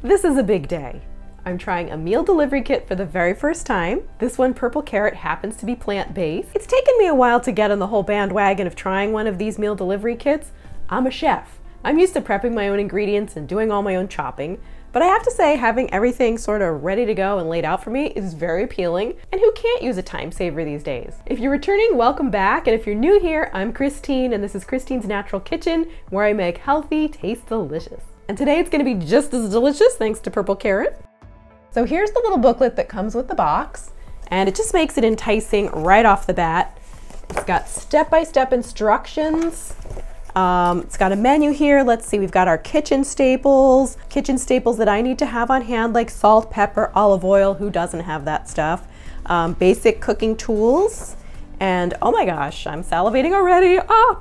This is a big day. I'm trying a meal delivery kit for the very first time. This one, Purple Carrot, happens to be plant-based. It's taken me a while to get on the whole bandwagon of trying one of these meal delivery kits. I'm a chef. I'm used to prepping my own ingredients and doing all my own chopping, but I have to say having everything sort of ready to go and laid out for me is very appealing, and who can't use a time saver these days? If you're returning, welcome back, and if you're new here, I'm Christine, and this is Christine's Natural Kitchen, where I make healthy, taste delicious. And today it's gonna be just as delicious thanks to Purple Carrot. So here's the little booklet that comes with the box, and it just makes it enticing right off the bat. It's got step-by-step instructions. It's got a menu here. Let's see, we've got our kitchen staples that I need to have on hand, like salt, pepper, olive oil. Who doesn't have that stuff? Basic cooking tools. And oh my gosh, I'm salivating already. Oh,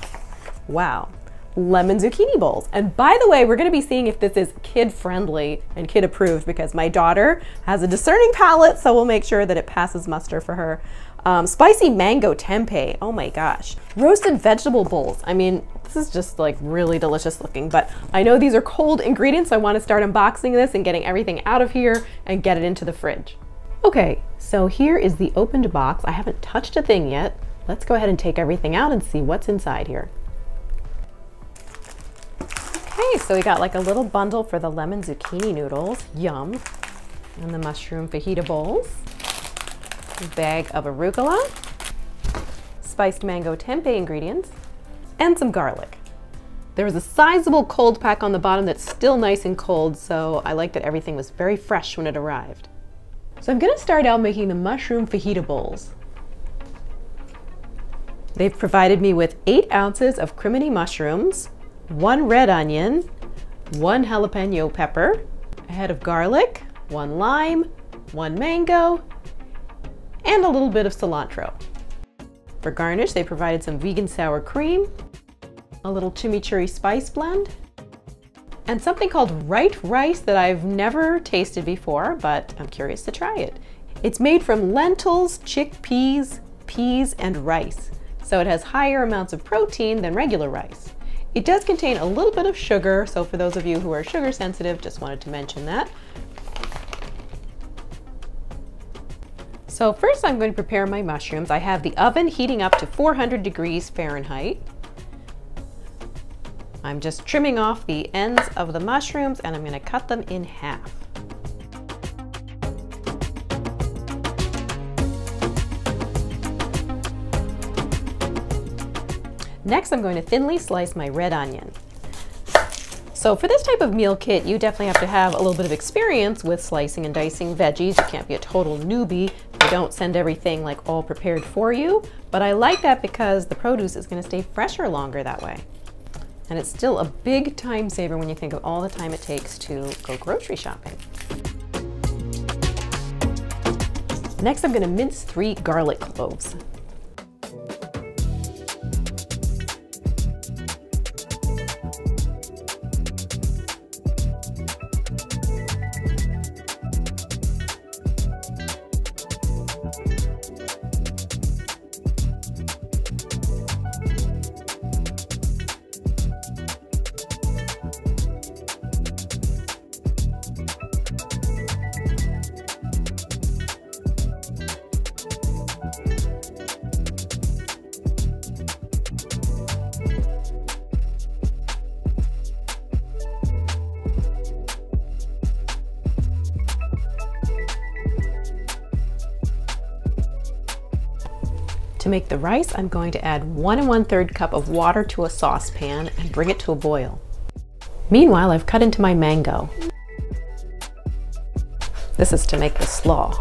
wow. Lemon zucchini bowls. And by the way, we're gonna be seeing if this is kid-friendly and kid-approved because my daughter has a discerning palate, so we'll make sure that it passes muster for her. Spicy mango tempeh, oh my gosh. Roasted vegetable bowls. I mean, this is just like really delicious looking, but I know these are cold ingredients, so I wanna start unboxing this and getting everything out of here and get it into the fridge. Okay, so here is the opened box. I haven't touched a thing yet. Let's go ahead and take everything out and see what's inside here. Okay, so we got like a little bundle for the lemon zucchini noodles, yum, and the mushroom fajita bowls. A bag of arugula, spiced mango tempeh ingredients, and some garlic. There was a sizable cold pack on the bottom that's still nice and cold, so I like that everything was very fresh when it arrived. So I'm gonna start out making the mushroom fajita bowls. They've provided me with 8 ounces of crimini mushrooms, 1 red onion, 1 jalapeno pepper, a head of garlic, 1 lime, 1 mango, and a little bit of cilantro. For garnish, they provided some vegan sour cream, a little chimichurri spice blend, and something called Right Rice that I've never tasted before, but I'm curious to try it. It's made from lentils, chickpeas, peas, and rice, so it has higher amounts of protein than regular rice. It does contain a little bit of sugar, so for those of you who are sugar sensitive, just wanted to mention that. So first I'm going to prepare my mushrooms. I have the oven heating up to 400 degrees Fahrenheit. I'm just trimming off the ends of the mushrooms and I'm going to cut them in half. Next, I'm going to thinly slice my red onion. So for this type of meal kit, you definitely have to have a little bit of experience with slicing and dicing veggies. You can't be a total newbie. They don't send everything like all prepared for you, but I like that because the produce is going to stay fresher longer that way. And it's still a big time saver when you think of all the time it takes to go grocery shopping. Next, I'm going to mince 3 garlic cloves. To make the rice, I'm going to add 1 1/3 cup of water to a saucepan and bring it to a boil. Meanwhile, I've cut into my mango. This is to make the slaw.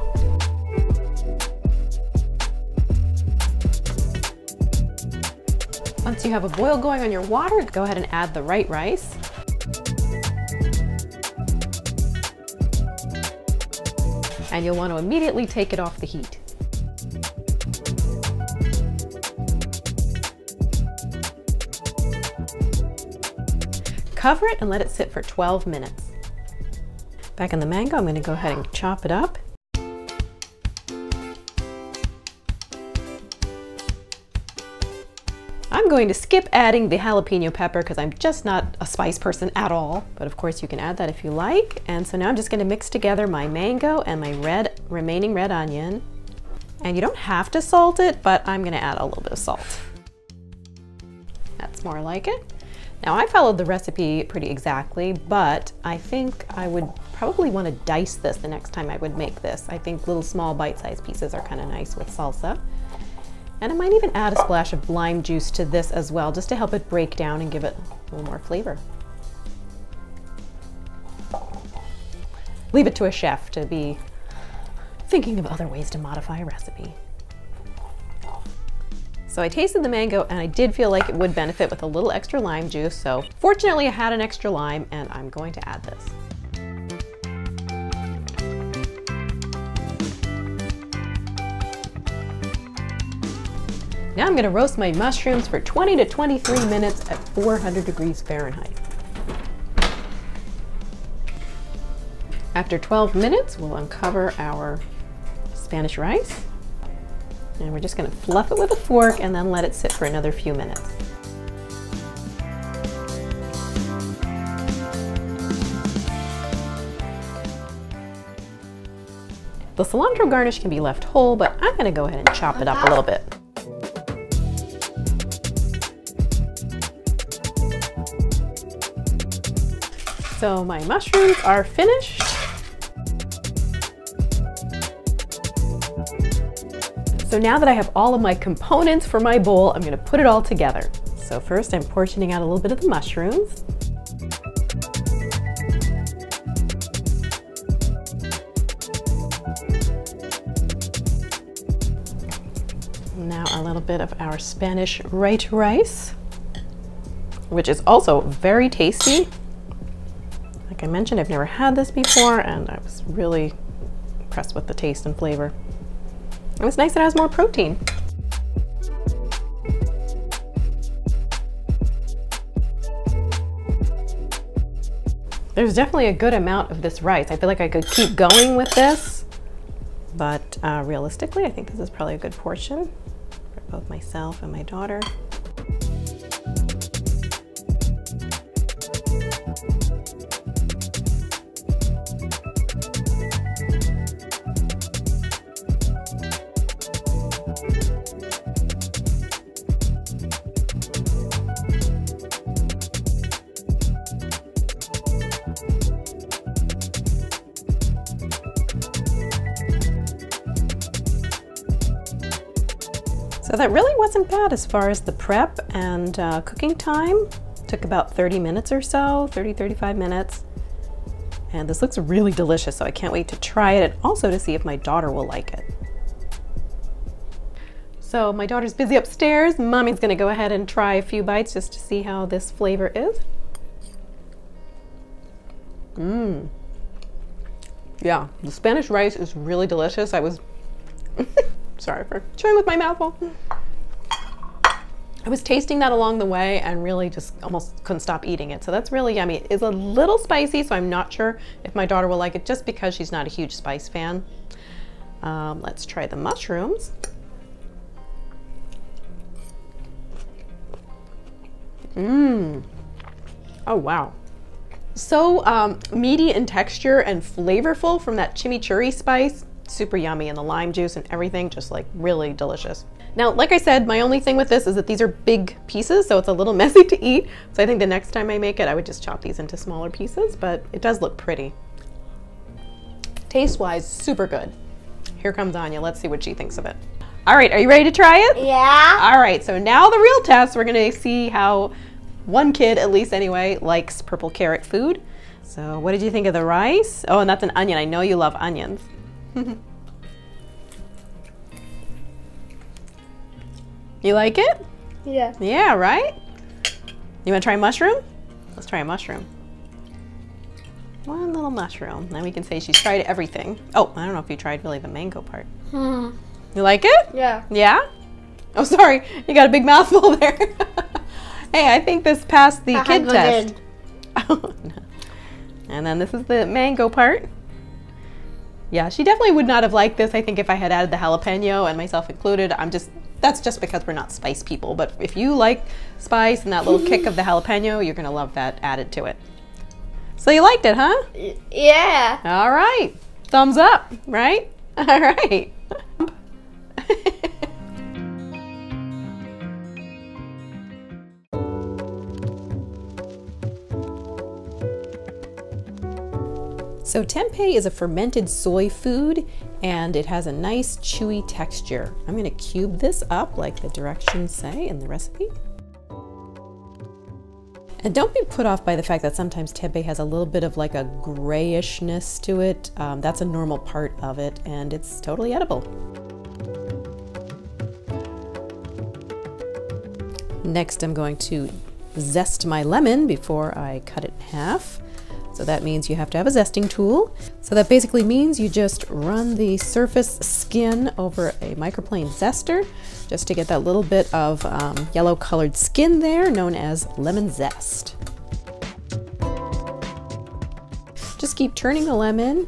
Once you have a boil going on your water, go ahead and add the right rice. And you'll want to immediately take it off the heat. Cover it and let it sit for 12 minutes. Back in the mango, I'm going to go ahead and chop it up. I'm going to skip adding the jalapeno pepper because I'm just not a spice person at all. But of course you can add that if you like. And so now I'm just going to mix together my mango and my remaining red onion. And you don't have to salt it, but I'm going to add a little bit of salt. That's more like it. Now I followed the recipe pretty exactly, but I think I would probably want to dice this the next time I would make this. I think little small bite-sized pieces are kind of nice with salsa. And I might even add a splash of lime juice to this as well, just to help it break down and give it a little more flavor. Leave it to a chef to be thinking of other ways to modify a recipe. So I tasted the mango and I did feel like it would benefit with a little extra lime juice. So fortunately I had an extra lime and I'm going to add this. Now I'm going to roast my mushrooms for 20 to 23 minutes at 400 degrees Fahrenheit. After 12 minutes, we'll uncover our Spanish rice. And we're just going to fluff it with a fork and then let it sit for another few minutes. The cilantro garnish can be left whole, but I'm going to go ahead and chop it up a little bit. So my mushrooms are finished. So now that I have all of my components for my bowl, I'm going to put it all together. So first I'm portioning out a little bit of the mushrooms. Now a little bit of our Spanish white rice, which is also very tasty. Like I mentioned, I've never had this before and I was really impressed with the taste and flavor. It was nice that it has more protein. There's definitely a good amount of this rice. I feel like I could keep going with this, but realistically, I think this is probably a good portion for both myself and my daughter. So that really wasn't bad as far as the prep and cooking time. Took about 30 minutes or so, 35 minutes. And this looks really delicious, so I can't wait to try it and also to see if my daughter will like it. So my daughter's busy upstairs. Mommy's gonna go ahead and try a few bites just to see how this flavor is. Yeah, the Spanish rice is really delicious. I was sorry for chewing with my mouth full. I was tasting that along the way and really just almost couldn't stop eating it. So that's really yummy. It's a little spicy, so I'm not sure if my daughter will like it just because she's not a huge spice fan. Let's try the mushrooms. Oh wow. So meaty in texture and flavorful from that chimichurri spice. Super yummy, and the lime juice and everything, just like really delicious. Now, like I said, my only thing with this is that these are big pieces, so it's a little messy to eat. So I think the next time I make it, I would just chop these into smaller pieces, but it does look pretty. Taste-wise, super good. Here comes Anya. Let's see what she thinks of it. All right, are you ready to try it? Yeah. All right, so now the real test. We're gonna see how one kid, at least anyway, likes purple carrot food. So what did you think of the rice? Oh, and that's an onion. I know you love onions. You like it? Yeah. Yeah, right? You want to try a mushroom? Let's try a mushroom. One little mushroom. Then we can say she's tried everything. Oh, I don't know if you tried really the mango part. You like it? Yeah. Yeah? Oh, sorry. You got a big mouthful there. Hey, I think this passed the kid test. Oh, no. And then this is the mango part. Yeah, she definitely would not have liked this, I think, if I had added the jalapeno, and myself included. that's just because we're not spice people, but if you like spice and that little kick of the jalapeno, you're gonna love that added to it. So you liked it, huh? Yeah. All right. Thumbs up, right? All right. So tempeh is a fermented soy food and it has a nice chewy texture. I'm gonna cube this up like the directions say in the recipe. And don't be put off by the fact that sometimes tempeh has a little bit of like a grayishness to it. That's a normal part of it and it's totally edible. Next I'm going to zest my lemon before I cut it in half. So that means you have to have a zesting tool. So that basically means you just run the surface skin over a microplane zester just to get that little bit of yellow colored skin there, known as lemon zest. Just keep turning the lemon.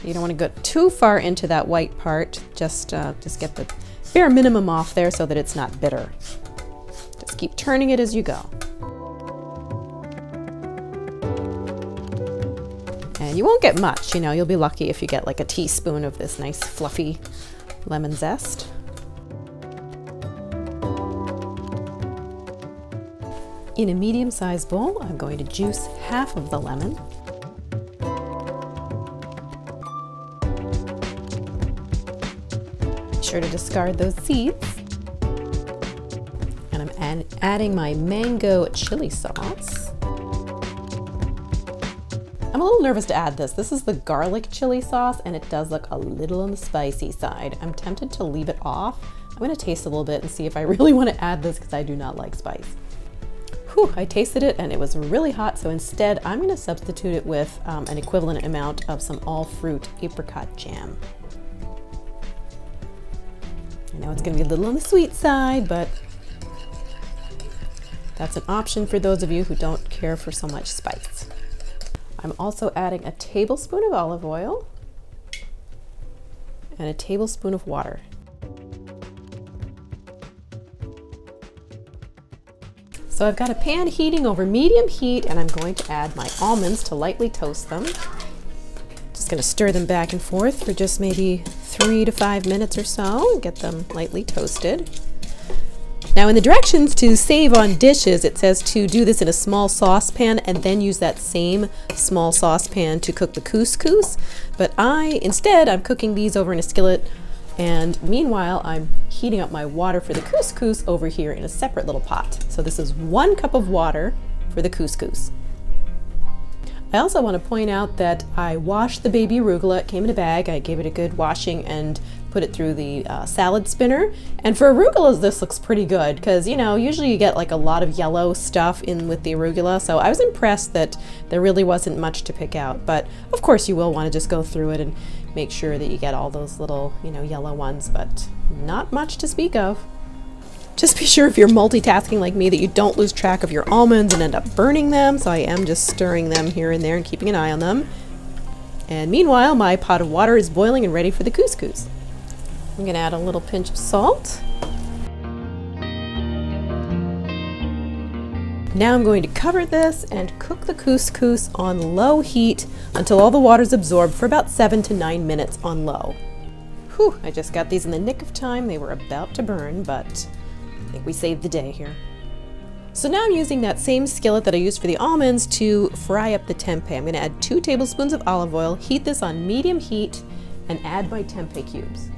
You don't want to go too far into that white part. Just get the bare minimum off there so that it's not bitter. Just keep turning it as you go. And you won't get much, you know, you'll be lucky if you get like a teaspoon of this nice fluffy lemon zest. In a medium-sized bowl, I'm going to juice half of the lemon. Be sure to discard those seeds. And I'm adding my mango chili sauce. I'm a little nervous to add this. This is the garlic chili sauce and it does look a little on the spicy side. I'm tempted to leave it off. I'm gonna taste a little bit and see if I really want to add this because I do not like spice. Whew, I tasted it and it was really hot, so instead I'm gonna substitute it with an equivalent amount of some all-fruit apricot jam. I know it's gonna be a little on the sweet side, but that's an option for those of you who don't care for so much spice. I'm also adding a tablespoon of olive oil and a tablespoon of water. So I've got a pan heating over medium heat and I'm going to add my almonds to lightly toast them. Just going to stir them back and forth for just maybe 3 to 5 minutes or so and get them lightly toasted. Now in the directions to save on dishes, it says to do this in a small saucepan and then use that same small saucepan to cook the couscous. But instead, I'm cooking these over in a skillet, and meanwhile, I'm heating up my water for the couscous over here in a separate little pot. So this is 1 cup of water for the couscous. I also want to point out that I washed the baby arugula. It came in a bag. I gave it a good washing and put it through the salad spinner. And for arugulas, this looks pretty good because, you know, usually you get like a lot of yellow stuff in with the arugula. So I was impressed that there really wasn't much to pick out. But of course you will want to just go through it and make sure that you get all those little, you know, yellow ones, but not much to speak of. Just be sure if you're multitasking like me that you don't lose track of your almonds and end up burning them. So I am just stirring them here and there and keeping an eye on them. And meanwhile, my pot of water is boiling and ready for the couscous. I'm gonna add a little pinch of salt. Now I'm going to cover this and cook the couscous on low heat until all the water's absorbed for about 7 to 9 minutes on low. Whew, I just got these in the nick of time. They were about to burn, but I think we saved the day here. So now I'm using that same skillet that I used for the almonds to fry up the tempeh. I'm gonna add 2 tablespoons of olive oil, heat this on medium heat, and add my tempeh cubes.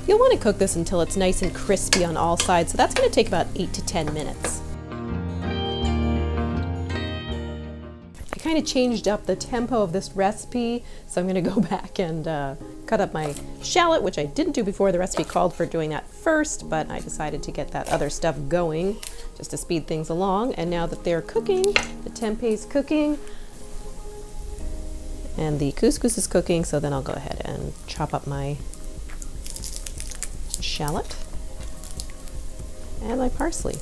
You'll want to cook this until it's nice and crispy on all sides, so that's going to take about 8 to 10 minutes. I kind of changed up the tempo of this recipe, so I'm going to go back and cut up my shallot, which I didn't do before. The recipe called for doing that first, but I decided to get that other stuff going just to speed things along. And now that they're cooking, the tempeh's cooking, and the couscous is cooking, so then I'll go ahead and chop up my shallot and my parsley.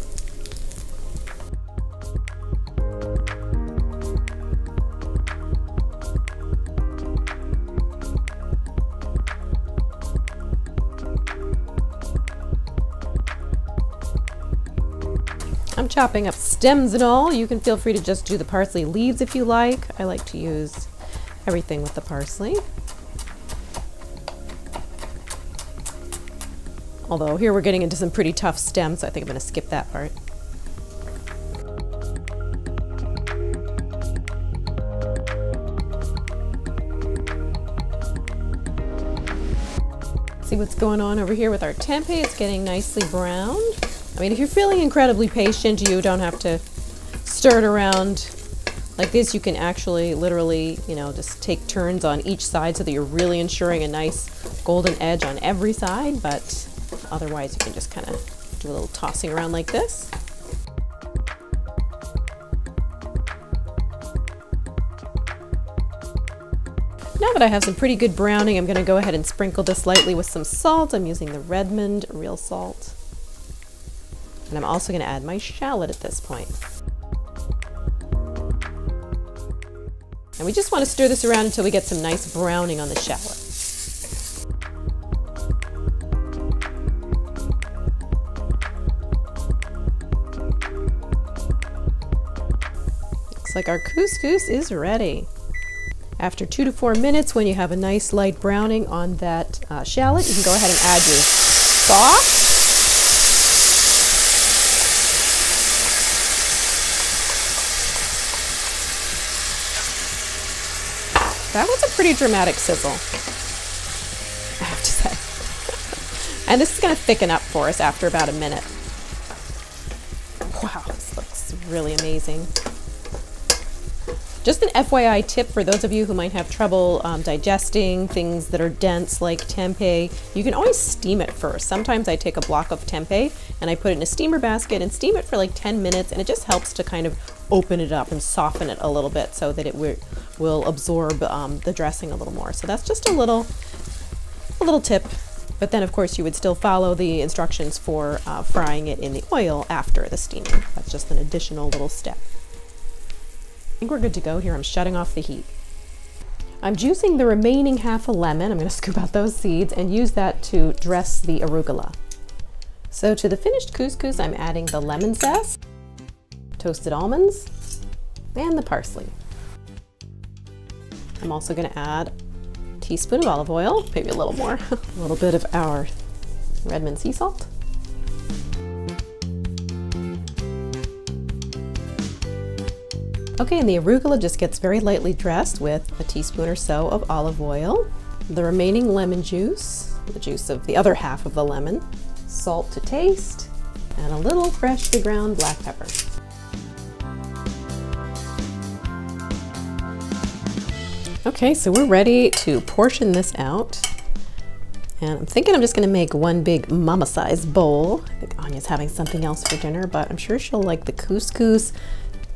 I'm chopping up stems and all. You can feel free to just do the parsley leaves if you like. I like to use everything with the parsley. Although here we're getting into some pretty tough stems, so I think I'm going to skip that part. See what's going on over here with our tempeh. It's getting nicely browned. I mean, if you're feeling incredibly patient, you don't have to stir it around like this. You can actually literally, you know, just take turns on each side so that you're really ensuring a nice golden edge on every side, but otherwise you can just kind of do a little tossing around like this. Now that I have some pretty good browning, I'm going to go ahead and sprinkle this lightly with some salt. I'm using the Redmond real salt. And I'm also going to add my shallot at this point. And we just want to stir this around until we get some nice browning on the shallot. Looks like our couscous is ready. After 2 to 4 minutes, when you have a nice light browning on that shallot, you can go ahead and add your sauce. That was a pretty dramatic sizzle, I have to say. And this is going to thicken up for us after about a minute. Wow, this looks really amazing. Just an FYI tip for those of you who might have trouble digesting things that are dense like tempeh, you can always steam it first. Sometimes I take a block of tempeh and I put it in a steamer basket and steam it for like 10 minutes, and it just helps to kind of open it up and soften it a little bit so that it will absorb the dressing a little more. So that's just a little tip. But then of course you would still follow the instructions for frying it in the oil after the steaming. That's just an additional little step. I think we're good to go here. I'm shutting off the heat. I'm juicing the remaining half a lemon. I'm going to scoop out those seeds and use that to dress the arugula. So to the finished couscous, I'm adding the lemon zest, toasted almonds, and the parsley. I'm also going to add a teaspoon of olive oil, maybe a little more, a little bit of our Redmond sea salt. Okay, and the arugula just gets very lightly dressed with a teaspoon or so of olive oil, the remaining lemon juice, the juice of the other half of the lemon, salt to taste, and a little freshly ground black pepper. Okay, so we're ready to portion this out. And I'm thinking I'm just gonna make one big mama-sized bowl. I think Anya's having something else for dinner, but I'm sure she'll like the couscous.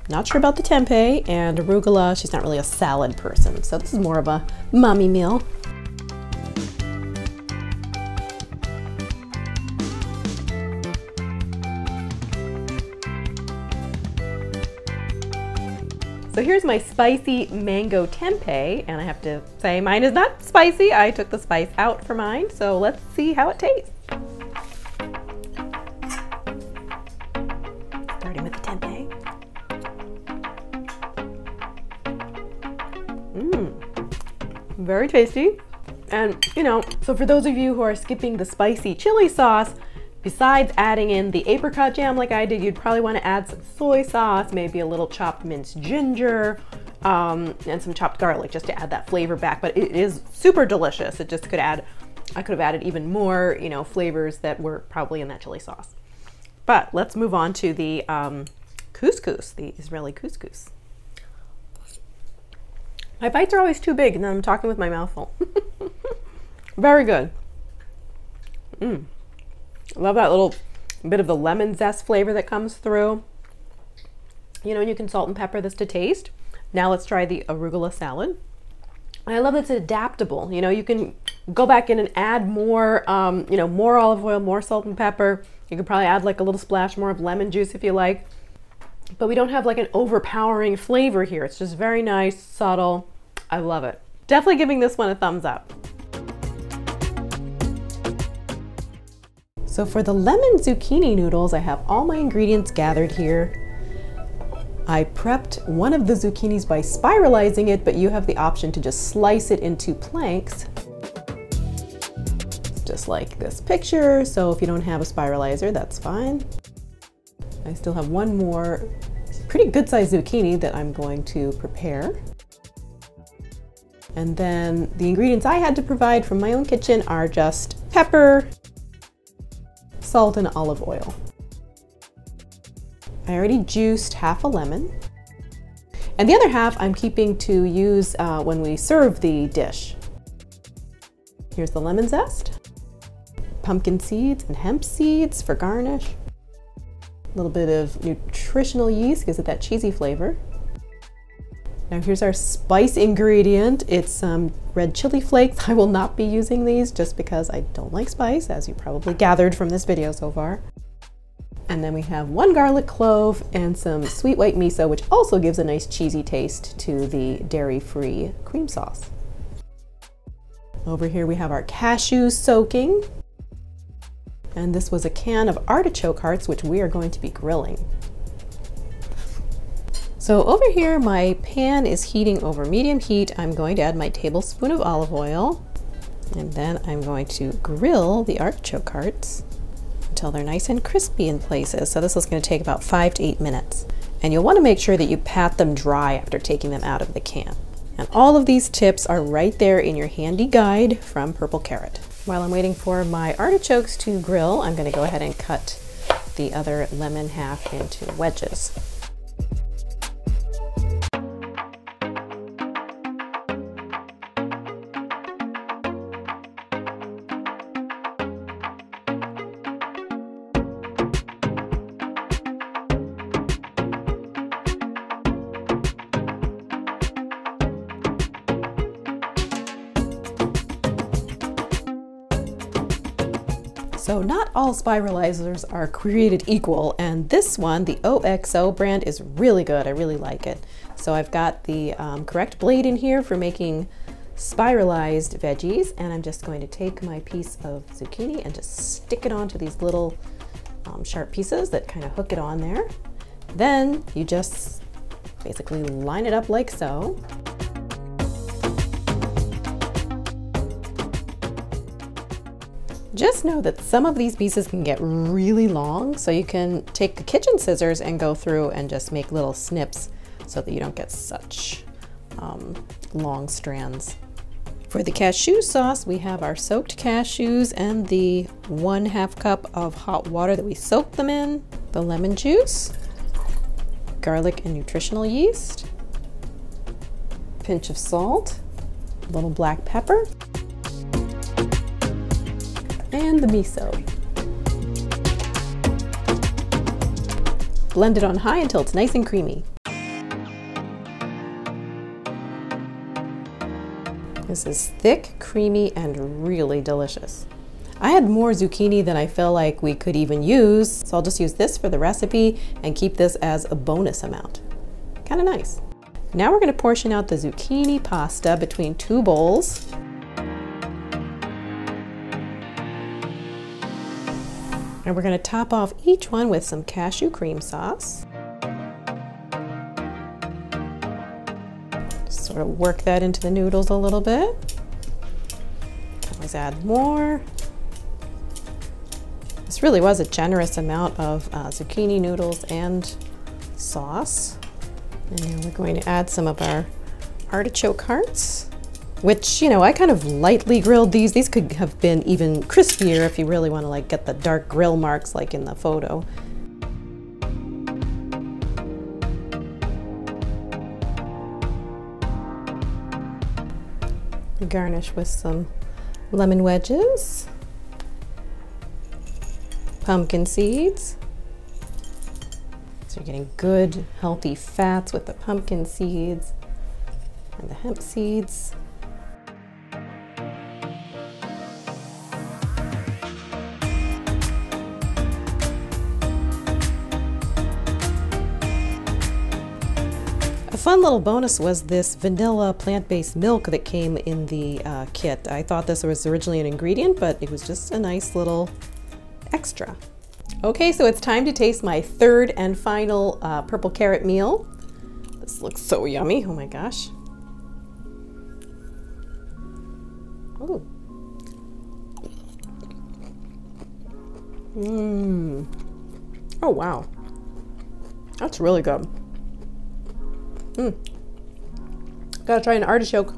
Not sure about the tempeh, and arugula, she's not really a salad person, so this is more of a mommy meal. So here's my spicy mango tempeh, and I have to say mine is not spicy. I took the spice out for mine, so let's see how it tastes. Starting with the tempeh. Very tasty. And you know, so for those of you who are skipping the spicy chili sauce, besides adding in the apricot jam like I did, you'd probably want to add some soy sauce, maybe a little chopped minced ginger, and some chopped garlic just to add that flavor back. But it is super delicious. It just I could have added even more, you know, flavors that were probably in that chili sauce. But let's move on to the couscous, the Israeli couscous. My bites are always too big and then I'm talking with my mouth full. Very good. I love that little bit of the lemon zest flavor that comes through. You know, and you can salt and pepper this to taste. Now let's try the arugula salad. I love that it's adaptable. You know, you can go back in and add more, you know, more olive oil, more salt and pepper. You could probably add like a little splash more of lemon juice if you like. But we don't have like an overpowering flavor here. It's just very nice, subtle. I love it. Definitely giving this one a thumbs up. So for the lemon zucchini noodles, I have all my ingredients gathered here. I prepped one of the zucchinis by spiralizing it, but you have the option to just slice it into planks, just like this picture. So if you don't have a spiralizer, that's fine. I still have one more pretty good sized zucchini that I'm going to prepare. And then the ingredients I had to provide from my own kitchen are just pepper, salt, and olive oil. I already juiced half a lemon, and the other half I'm keeping to use when we serve the dish. Here's the lemon zest, pumpkin seeds and hemp seeds for garnish, a little bit of nutritional yeast gives it that cheesy flavor. Now here's our spice ingredient. It's some red chili flakes. I will not be using these just because I don't like spice, as you probably gathered from this video so far. And then we have 1 garlic clove and some sweet white miso, which also gives a nice cheesy taste to the dairy-free cream sauce. Over here we have our cashews soaking. And this was a can of artichoke hearts, which we are going to be grilling. So over here, my pan is heating over medium heat. I'm going to add my tablespoon of olive oil, and then I'm going to grill the artichoke hearts until they're nice and crispy in places. So this is going to take about 5 to 8 minutes. And you'll want to make sure that you pat them dry after taking them out of the can. And all of these tips are right there in your handy guide from Purple Carrot. While I'm waiting for my artichokes to grill, I'm going to go ahead and cut the other lemon half into wedges. So not all spiralizers are created equal, and this one, the OXO brand, is really good. I really like it. So I've got the correct blade in here for making spiralized veggies, and I'm just going to take my piece of zucchini and just stick it onto these little sharp pieces that kind of hook it on there. Then you just basically line it up like so. Just know that some of these pieces can get really long, so you can take the kitchen scissors and go through and just make little snips so that you don't get such long strands. For the cashew sauce, we have our soaked cashews and the 1/2 cup of hot water that we soaked them in, the lemon juice, garlic and nutritional yeast, pinch of salt, a little black pepper, and the miso. Blend it on high until it's nice and creamy. This is thick, creamy, and really delicious. I had more zucchini than I feel like we could even use, so I'll just use this for the recipe and keep this as a bonus amount. Kind of nice. Now we're going to portion out the zucchini pasta between 2 bowls. And we're going to top off each one with some cashew cream sauce. Just sort of work that into the noodles a little bit. Always add more. This really was a generous amount of zucchini noodles and sauce. And now we're going to add some of our artichoke hearts, which, you know, I kind of lightly grilled these. These could have been even crispier if you really want to like get the dark grill marks like in the photo. Garnish with some lemon wedges, pumpkin seeds. So you're getting good, healthy fats with the pumpkin seeds and the hemp seeds. A fun little bonus was this vanilla plant-based milk that came in the kit. I thought this was originally an ingredient, but it was just a nice little extra. Okay, so it's time to taste my third and final purple carrot meal. This looks so yummy, oh my gosh. Ooh. Mmm. Oh wow. That's really good. Mmm. Gotta try an artichoke.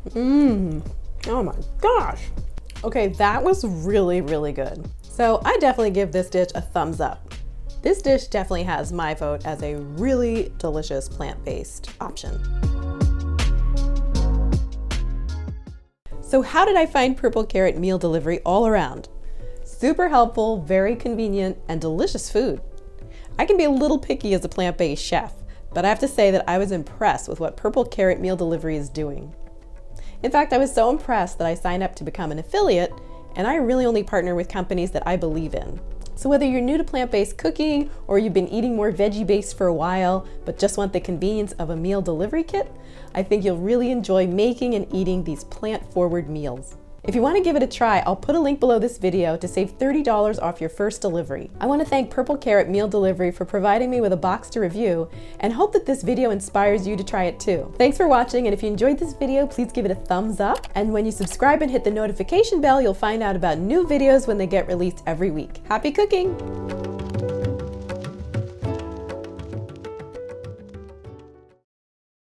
Mmm. Oh my gosh. Okay, that was really, really good. So I definitely give this dish a thumbs up. This dish definitely has my vote as a really delicious plant-based option. So how did I find purple carrot meal delivery all around? Super helpful, very convenient, and delicious food. I can be a little picky as a plant-based chef, but I have to say that I was impressed with what Purple Carrot Meal Delivery is doing. In fact, I was so impressed that I signed up to become an affiliate, and I really only partner with companies that I believe in. So whether you're new to plant-based cooking or you've been eating more veggie-based for a while, but just want the convenience of a meal delivery kit, I think you'll really enjoy making and eating these plant-forward meals. If you want to give it a try, I'll put a link below this video to save $30 off your first delivery. I want to thank Purple Carrot Meal Delivery for providing me with a box to review and hope that this video inspires you to try it too. Thanks for watching, and if you enjoyed this video, please give it a thumbs up. And when you subscribe and hit the notification bell, you'll find out about new videos when they get released every week. Happy cooking!